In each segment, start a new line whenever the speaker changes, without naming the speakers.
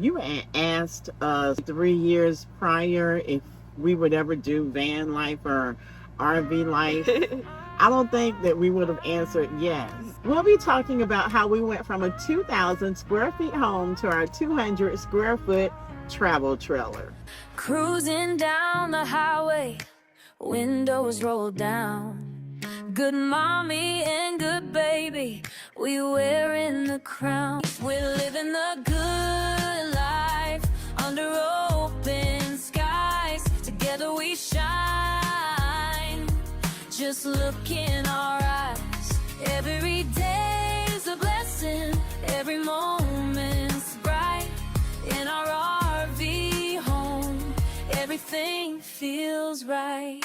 You had asked us 3 years prior if we would ever do van life or RV life. I don't think that we would have answered yes. We'll be talking about how we went from a 2,000 square feet home to our 200 square foot travel trailer.
Cruising down the highway, windows rolled down. Good mommy and good baby, we wearing the crown. We're living the good life under open skies. Together we shine. Just look in our eyes. Every day's a blessing. Every moment's bright. In our RV home, everything feels right.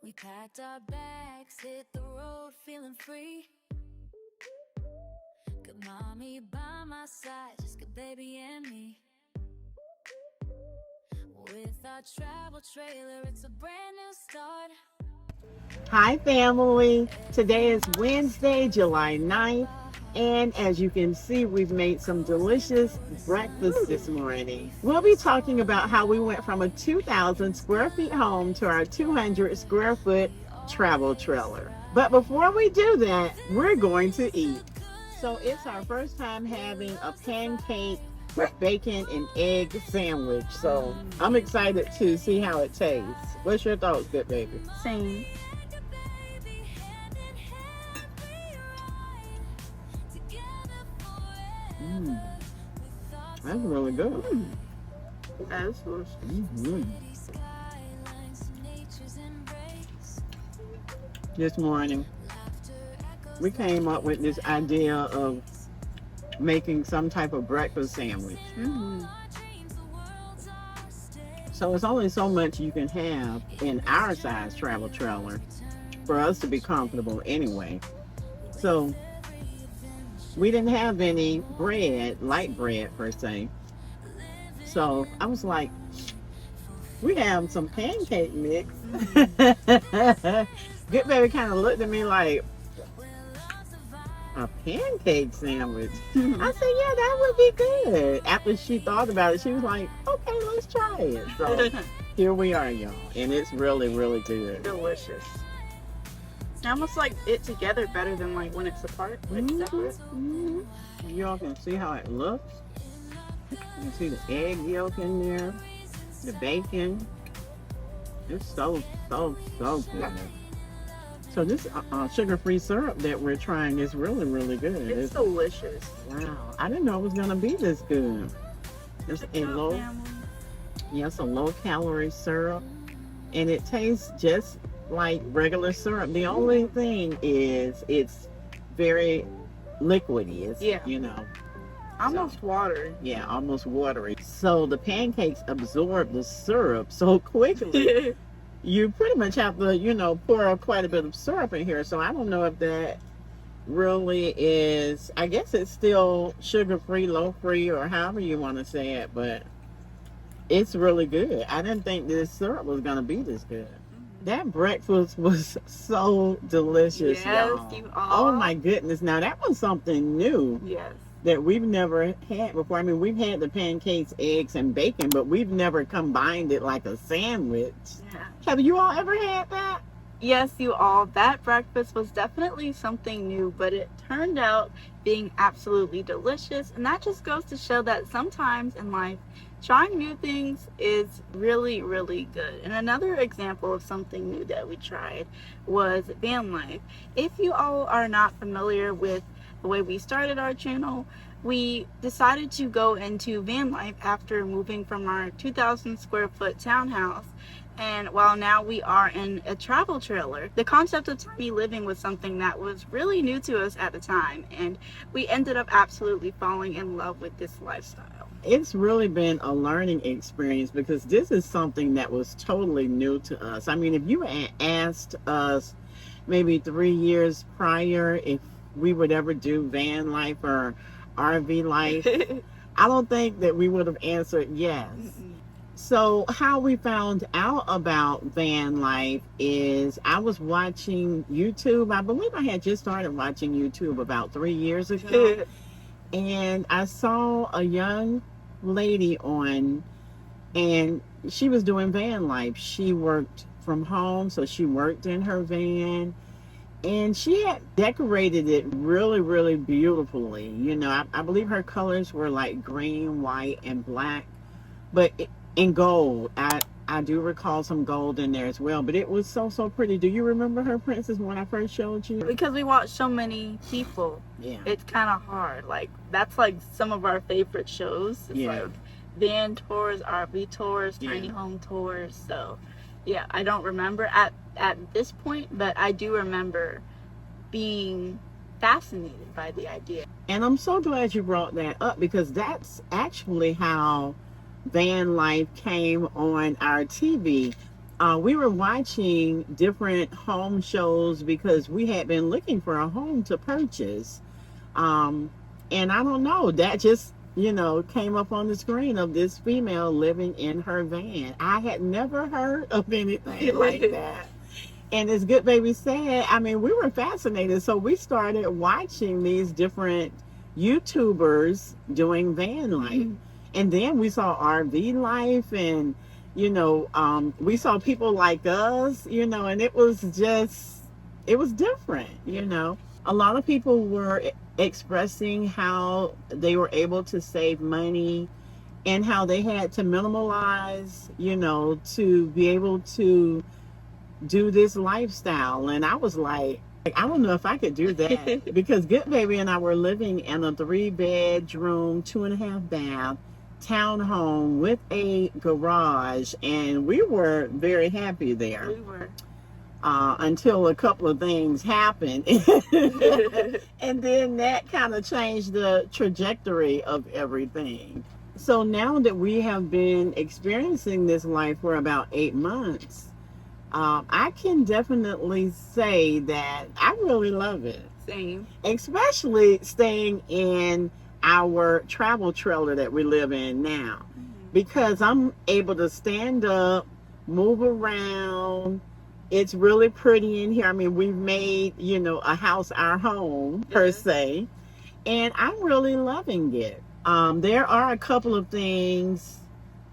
We packed our bags, hit the road, feeling free. Good mommy by my side, just good baby and me. With our travel trailer, it's a brand new start.
Hi family, today is Wednesday, July 9th, and as you can see, we've made some delicious breakfast this morning. We'll be talking about how we went from a 2,000 square feet home to our 200 square foot travel trailer. But before we do that, we're going to eat. So it's our first time having a pancake with bacon and egg sandwich. So I'm excited to see how it tastes. What's your thoughts, good baby?
Same.
That's really good.
That's delicious.
This morning, we came up with this idea of making some type of breakfast sandwich. So it's only so much you can have in our size travel trailer for us to be comfortable anyway. So we didn't have any bread, light bread per se. So I was like, we have some pancake mix. Good baby kind of looked at me like, a pancake sandwich? I said, yeah, that would be good. After she thought about it, she was like, okay, let's try it. So here we are, y'all. And it's really, really good.
Delicious. I almost like it together better than like when it's apart. It's separate.
Y'all can see how it looks. You can see the egg yolk in there, the bacon. It's so good. So this sugar-free syrup that we're trying is really, really good.
It's delicious.
Wow, I didn't know it was gonna be this good. It's a low-calorie syrup, and it tastes just like regular syrup. The only thing is it's very liquidy. It's,
Almost watery.
Yeah, almost watery. So the pancakes absorb the syrup so quickly. You pretty much have to, pour quite a bit of syrup in here. So I don't know if that really is, I guess it's still sugar-free, low-free, or however you want to say it, but it's really good. I didn't think this syrup was going to be this good. That breakfast was so delicious, y'all. Oh my goodness. Now that was something new.
Yes.
That we've never had before. I mean, we've had the pancakes, eggs, and bacon, but we've never combined it like a sandwich.
Yeah.
Have you all ever had that?
Yes, you all. That breakfast was definitely something new, but it turned out being absolutely delicious. And that just goes to show that sometimes in life, trying new things is really, really good. And another example of something new that we tried was van life. If you all are not familiar with the way we started our channel, we decided to go into van life after moving from our 2,000 square foot townhouse. And while now we are in a travel trailer, the concept of tiny living was something that was really new to us at the time. And we ended up absolutely falling in love with this lifestyle.
It's really been a learning experience because this is something that was totally new to us. I mean, if you had asked us maybe 3 years prior if we would ever do van life or RV life, I don't think that we would have answered yes. So how we found out about van life is I was watching YouTube. I believe I had just started watching YouTube about 3 years ago. And I saw a young lady on, and she was doing van life. She worked from home, so she worked in her van, and she had decorated it really, really beautifully. I believe her colors were like green, white, and black, but in gold. I do recall some gold in there as well, but it was so, so pretty. Do you remember her, Princess, when I first showed you?
Because we watch so many people,
Yeah.
it's kind of hard. Like, that's like some of our favorite shows. It's like van tours, RV tours, tiny home tours. So, yeah, I don't remember at this point, but I do remember being fascinated by the idea.
And I'm so glad you brought that up, because that's actually how van life came on our TV. We were watching different home shows because we had been looking for a home to purchase. And I don't know, that just, came up on the screen of this female living in her van. I had never heard of anything like that. And as Goodbaby said, I mean, we were fascinated. So we started watching these different YouTubers doing van life. And then we saw RV life, and, we saw people like us, and it was different, A lot of people were expressing how they were able to save money and how they had to minimalize, to be able to do this lifestyle. And I was like, I don't know if I could do that because Goodbaby and I were living in a 3-bedroom, 2.5 bath townhome with a garage, and we were very happy there.
We were.
Until a couple of things happened. And then that kind of changed the trajectory of everything. So now that we have been experiencing this life for about 8 months, I can definitely say that I really love it.
Same.
Especially staying in our travel trailer that we live in now, because I'm able to stand up, move around. It's really pretty in here. I mean, we've made, a house our home per se, and I'm really loving it. There are a couple of things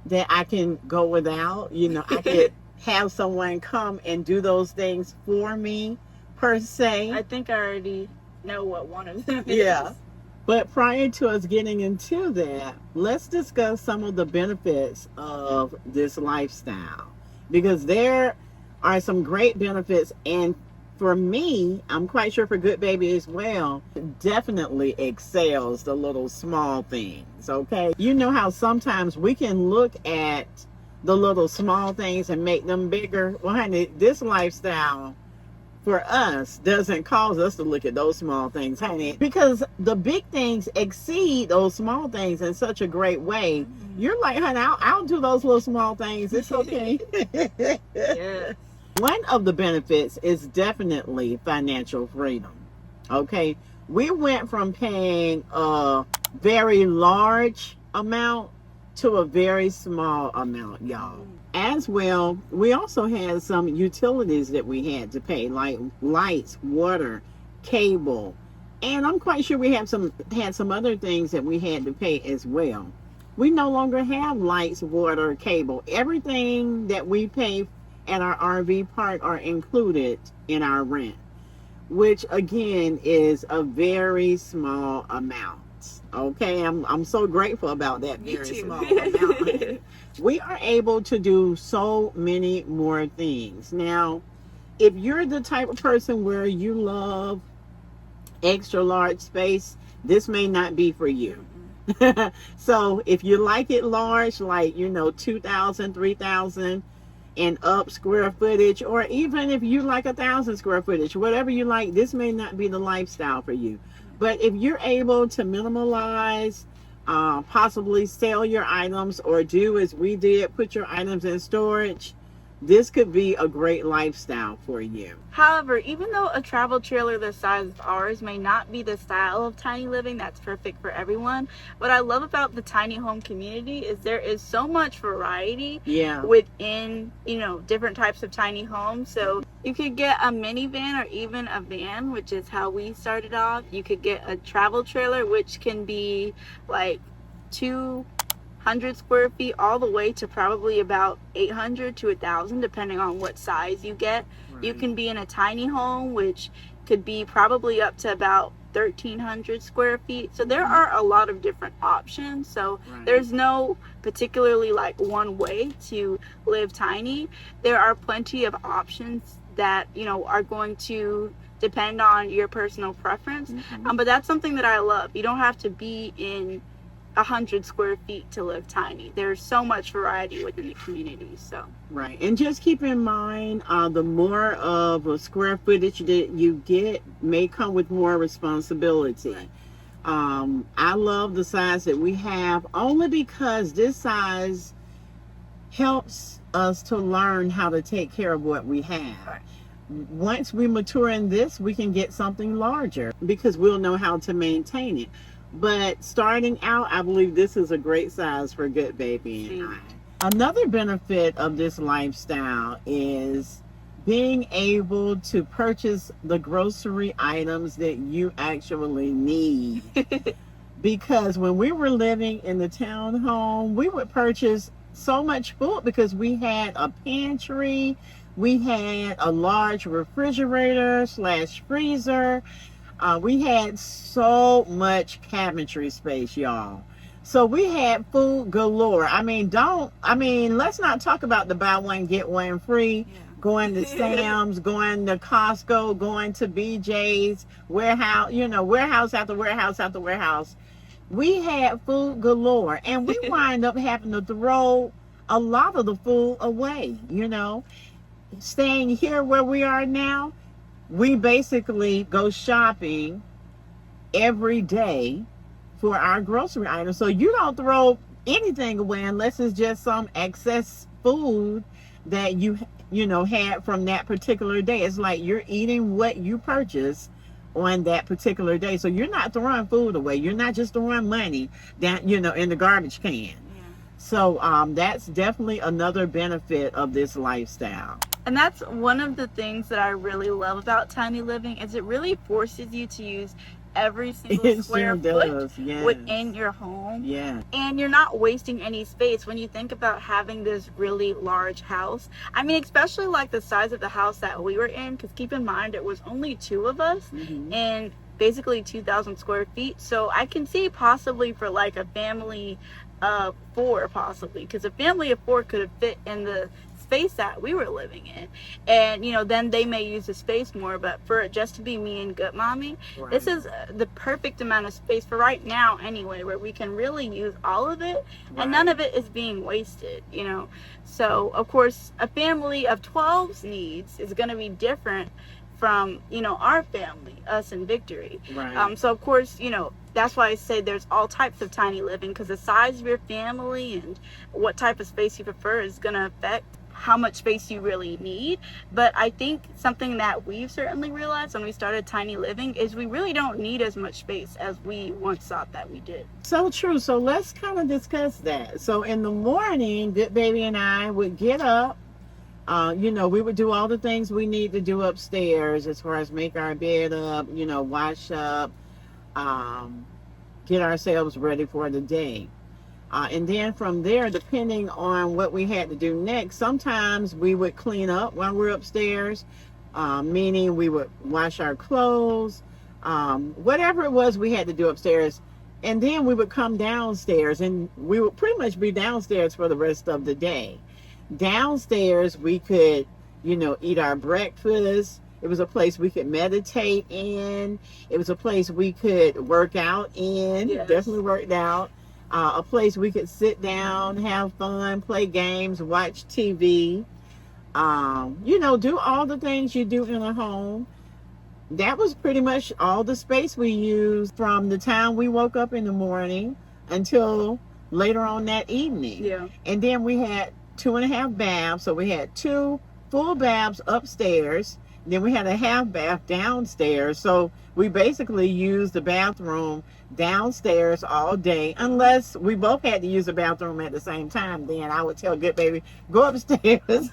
that I can go without. I could have someone come and do those things for me per se.
I think I already know what one of them is.
Yeah. But prior to us getting into that, let's discuss some of the benefits of this lifestyle, because there are some great benefits. And for me, I'm quite sure for Goodbaby as well, definitely excels the little small things, okay? You know how sometimes we can look at the little small things and make them bigger? Well, honey, this lifestyle for us doesn't cause us to look at those small things, honey, because the big things exceed those small things in such a great way. You're like, honey, I'll do those little small things. It's okay.
Yeah.
One of the benefits is definitely financial freedom. Okay. We went from paying a very large amount to a very small amount, y'all. As well, we also had some utilities that we had to pay, like lights, water, cable, and I'm quite sure we had some other things that we had to pay as well. We no longer have lights, water, cable. Everything that we pay at our RV park are included in our rent, which again is a very small amount. Okay, I'm so grateful about that very small amount. We are able to do so many more things. Now, if you're the type of person where you love extra large space, this may not be for you. So if you like it large, like, 2,000, 3,000 and up square footage, or even if you like 1,000 square footage, whatever you like, this may not be the lifestyle for you. But if you're able to minimalize, possibly sell your items, or do as we did, put your items in storage, this could be a great lifestyle for you.
However, even though a travel trailer the size of ours may not be the style of tiny living that's perfect for everyone, what I love about the tiny home community is there is so much variety within, different types of tiny homes. So you could get a minivan or even a van, which is how we started off. You could get a travel trailer, which can be like 200 square feet all the way to probably about 800 to 1,000, depending on what size you get. Right. You can be in a tiny home, which could be probably up to about 1,300 square feet. So there are a lot of different options. So there's no particularly like one way to live tiny. There are plenty of options that, are going to depend on your personal preference. But that's something that I love. You don't have to be in 100 square feet to live tiny. There's so much variety within the community. So
right, and just keep in mind, the more of a square footage that you get may come with more responsibility. Right. I love the size that we have only because this size helps us to learn how to take care of what we have. Right. Once we mature in this, we can get something larger because we'll know how to maintain it. But starting out, I believe this is a great size for Goodbaby and I. Another benefit of this lifestyle is being able to purchase the grocery items that you actually need. Because when we were living in the townhome, we would purchase so much food because we had a pantry, we had a large refrigerator / freezer. We had so much cabinetry space, y'all. So we had food galore. Let's not talk about the buy one, get one free. Yeah. Going to Sam's, going to Costco, going to BJ's, warehouse after warehouse after warehouse. We had food galore. And we wind up having to throw a lot of the food away, Staying here where we are now, we basically go shopping every day for our grocery items. So you don't throw anything away unless it's just some excess food that you had from that particular day. It's like you're eating what you purchased on that particular day. So you're not throwing food away. You're not just throwing money down, in the garbage can. Yeah. So that's definitely another benefit of this lifestyle.
And that's one of the things that I really love about tiny living is it really forces you to use every single square foot within your home. Yeah. And you're not wasting any space when you think about having this really large house. Especially like the size of the house that we were in, because keep in mind it was only 2 of us and basically 2,000 square feet. So I can see possibly for like a family of 4 possibly, because a family of 4 could have fit in the space that we were living in, and then they may use the space more, but for it just to be me and Goodmommy, this is the perfect amount of space for right now anyway, where we can really use all of it and none of it is being wasted. So of course a family of 12's needs is going to be different from our family, us and Victory. So of course that's why I say there's all types of tiny living, because the size of your family and what type of space you prefer is going to affect how much space you really need. But I think something that we've certainly realized when we started tiny living is we really don't need as much space as we once thought that we did.
So true. So let's kind of discuss that. So in the morning, Goodbaby and I would get up. We would do all the things we need to do upstairs as far as make our bed up, wash up, get ourselves ready for the day. And then from there, depending on what we had to do next, sometimes we would clean up while we're upstairs, meaning we would wash our clothes, whatever it was we had to do upstairs. And then we would come downstairs and we would pretty much be downstairs for the rest of the day. Downstairs, we could, eat our breakfast. It was a place we could meditate in. It was a place we could work out in. Yes. Definitely worked out. A place we could sit down, have fun, play games, watch TV, do all the things you do in a home. That was pretty much all the space we used from the time we woke up in the morning until later on that evening. Yeah. And then we had 2.5 baths. So we had 2 full baths upstairs. Then we had a half bath downstairs. So we basically used the bathroom downstairs all day, unless we both had to use the bathroom at the same time. Then I would tell Good Baby, go upstairs.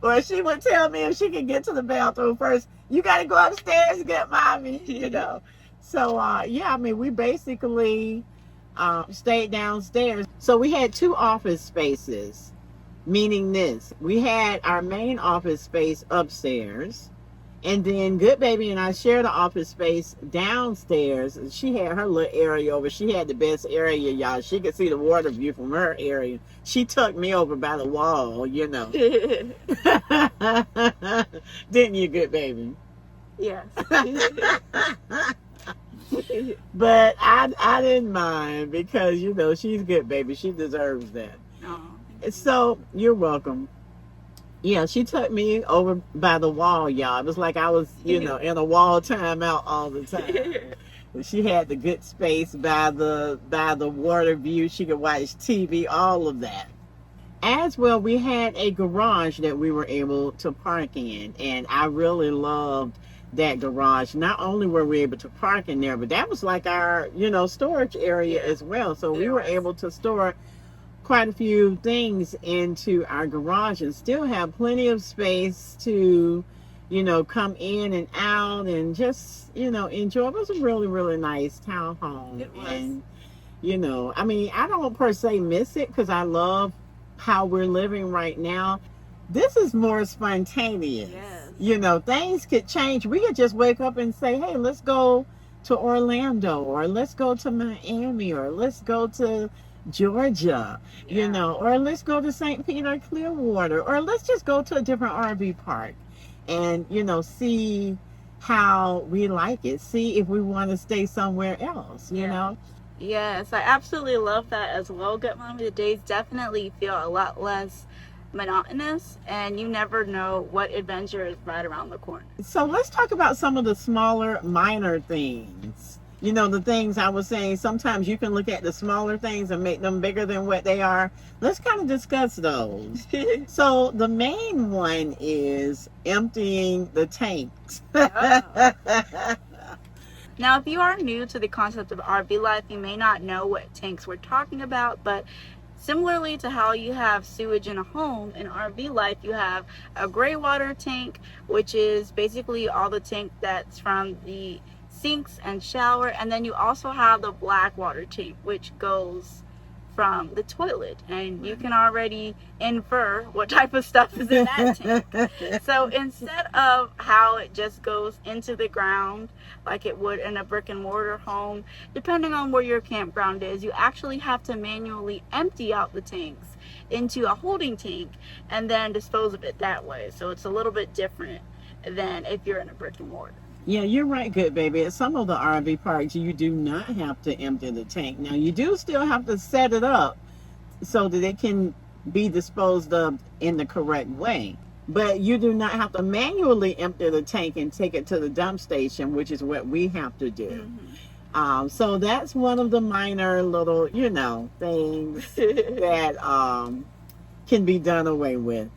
Or she would tell me if she could get to the bathroom first, you got to go upstairs and get mommy, you know. So, yeah, I mean, we basically stayed downstairs. So we had 2 office spaces, meaning this. We had our main office space upstairs, and then Good Baby and I shared the office space downstairs. She had her little area over. She had the best area, y'all. She could see the water view from her area. She tucked me over by the wall, you know. Didn't you, Good Baby?
Yes.
But I didn't mind because, you know, she's Good Baby. She deserves that.
Oh.
So, you're welcome. Yeah, she took me over by the wall, y'all. It was like I was, you know, in a wall timeout all the time. She had the good space by the water view. She could watch TV, all of that. As well, we had a garage that we were able to park in, and I really loved that garage. Not only were we able to park in there, but that was like our, you know, storage area as well. So we were able to store quite a few things into our garage and still have plenty of space to, you know, come in and out and just, you know, enjoy. It was a really, really nice townhome.
It was.
And, you know, I mean, I don't per se miss it because I love how we're living right now. This is more spontaneous.
Yes.
You know, things could change. We could just wake up and say, hey, let's go to Orlando, or let's go to Miami, or let's go to Georgia, you know, or let's go to St. Peter, Clearwater, or let's just go to a different RV park and, you know, see how we like it. See if we want to stay somewhere else, you know?
Yes, I absolutely love that as well, Good Mommy. The days definitely feel a lot less monotonous, and you never know what adventure is right around the corner.
So let's talk about some of the smaller, minor things. You know, the things I was saying, sometimes you can look at the smaller things and make them bigger than what they are. Let's kind of discuss those. So the main one is emptying the tanks.
Now, if you are new to the concept of RV life, you may not know what tanks we're talking about, but similarly to how you have sewage in a home, in RV life, you have a gray water tank, which is basically all the tank that's from the sinks and shower, and then you also have the black water tank, which goes from the toilet, and you can already infer what type of stuff is in that tank. So instead of how it just goes into the ground like it would in a brick and mortar home, depending on where your campground is, you actually have to manually empty out the tanks into a holding tank and then dispose of it that way. So it's a little bit different than if you're in a brick and mortar.
Yeah, you're right, Good Baby. At some of the RV parks, you do not have to empty the tank. Now, you do still have to set it up so that it can be disposed of in the correct way. But you do not have to manually empty the tank and take it to the dump station, which is what we have to do. Mm-hmm. So that's one of the minor little, you know, things that can be done away with.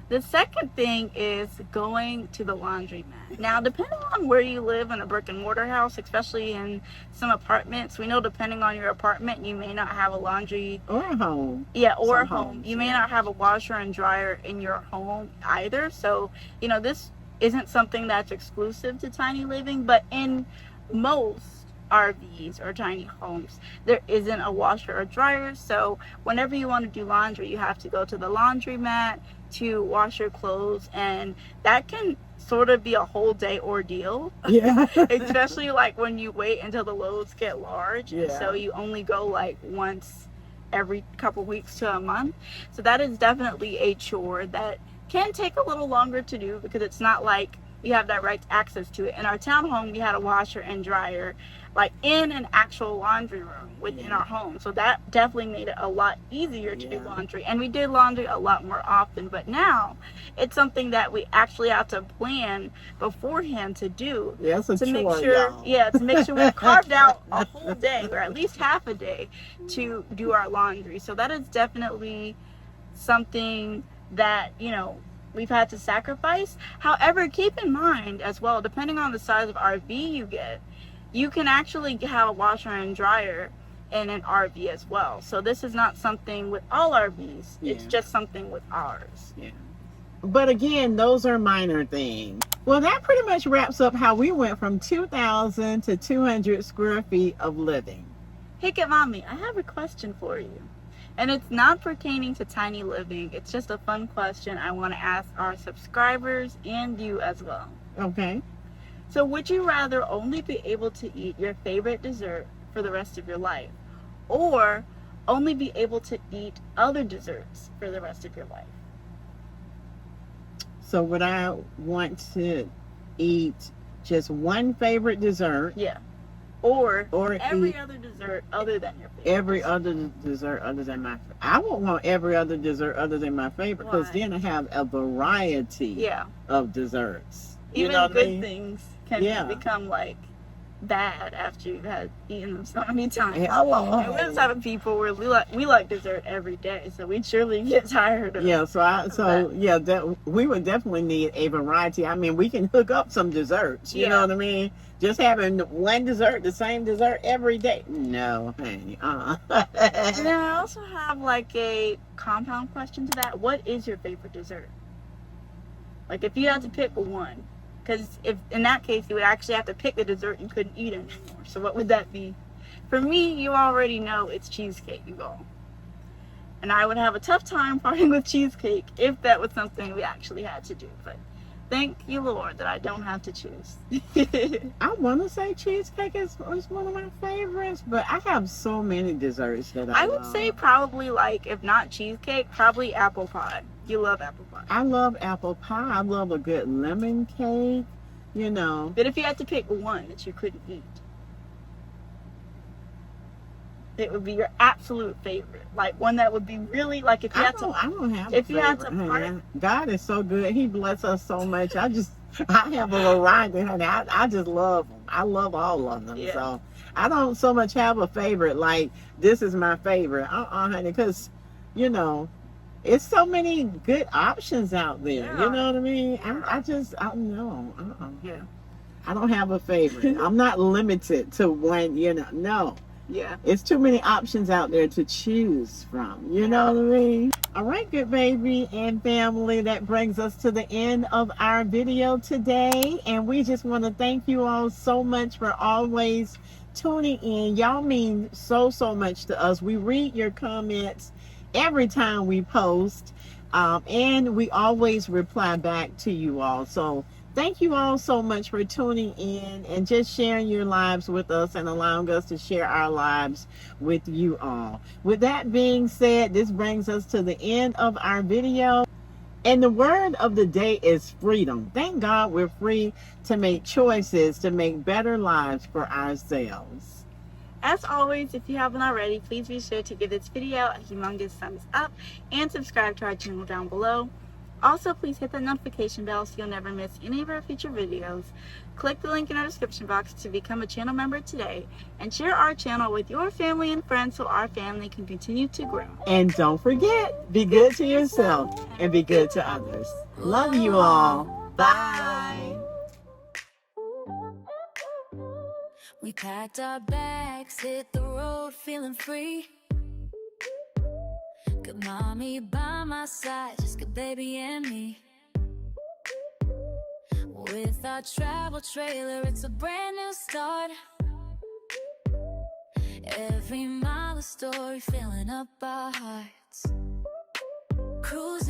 The second thing is going to the laundromat. Now, depending on where you live in a brick and mortar house, especially in some apartments, we know depending on your apartment, you may not have a laundry.
Or a home.
Yeah, or a home. You may not have a washer and dryer in your home either. So, you know, this isn't something that's exclusive to tiny living, but in most RVs or tiny homes, there isn't a washer or dryer. So whenever you want to do laundry, you have to go to the laundromat to wash your clothes, and that can sort of be a whole day ordeal.
Yeah.
Especially like when you wait until the loads get large. Yeah. So you only go like once every couple weeks to a month. So that is definitely a chore that can take a little longer to do, because it's not like we have direct access to it. In our townhome, we had a washer and dryer, like in an actual laundry room within our home. So that definitely made it a lot easier to do laundry. And we did laundry a lot more often. But now it's something that we actually have to plan beforehand to do.
Yeah, it's a
to
chore,
make sure,
y'all.
to make sure we've carved out a whole day or at least half a day to do our laundry. So that is definitely something that, we've had to sacrifice. However, keep in mind as well, depending on the size of RV you get, you can actually have a washer and dryer in an RV as well. So this is not something with all RVs. It's just something with ours.
Yeah. But again, those are minor things. Well, that pretty much wraps up how we went from 2,000 to 200 square feet of living.
Hey, Goodmommy, I have a question for you. And it's not pertaining to tiny living. It's just a fun question I want to ask our subscribers and you as well.
Okay.
So would you rather only be able to eat your favorite dessert for the rest of your life, or only be able to eat other desserts for the rest of your life?
So would I want to eat just one favorite dessert?
Yeah. Or every
eat
other dessert other than your favorite.
every other dessert other than my favorite. I won't want every other dessert other than my favorite, because then I have a variety of desserts.
Even
you know what
good
I mean?
things can become like bad after you've had eaten them so many times.
Hello.
And we're the type of people where we like dessert every day, so we'd surely get tired of
that we would definitely need a variety. I mean, we can hook up some desserts. You know what I mean? Just having one dessert, the same dessert every day. No, honey.
And then I also have like a compound question to that. What is your favorite dessert? Like if you had to pick one, because if in that case you would actually have to pick the dessert you couldn't eat anymore. So what would that be? For me, you already know it's cheesecake, you all. And I would have a tough time parting with cheesecake if that was something we actually had to do. But thank you, Lord, that I don't have to choose.
I want to say cheesecake is one of my favorites, but I have so many desserts that I
would
love.
say probably, like, if not cheesecake, probably apple pie. You love apple pie.
I love apple pie. I love a good lemon cake,
But if you had to pick one that you couldn't eat, it would be your absolute favorite. Like one that would be really, like if you had to.
I don't have
if
a
you had to
favorite,
part.
honey. God is so good. He bless us so much. I have a variety, honey. I just love them. I love all of them.
Yeah.
So I don't so much have a favorite, like this is my favorite. Honey, because, it's so many good options out there.
Yeah.
You know what I mean? I don't know. Yeah. I don't have a favorite. I'm not limited to one, no.
Yeah.
It's too many options out there to choose from. You know what I mean? All right, good baby and family, that brings us to the end of our video today. And we just want to thank you all so much for always tuning in. Y'all mean so much to us. We read your comments every time we post. And we always reply back to you all. So thank you all so much for tuning in and just sharing your lives with us and allowing us to share our lives with you all. With that being said, this brings us to the end of our video. And the word of the day is freedom. Thank God we're free to make choices to make better lives for ourselves.
As always, if you haven't already, please be sure to give this video a humongous thumbs up and subscribe to our channel down below. Also, please hit the notification bell so you'll never miss any of our future videos. Click the link in our description box to become a channel member today, and share our channel with your family and friends so our family can continue to grow.
And don't forget, be good to yourself and be good to others. Love you all. Bye.
We packed our bags, hit the road feeling free. Good mommy by my side, just good baby and me. With our travel trailer, it's a brand new start. Every mile a story, filling up our hearts. Cruising.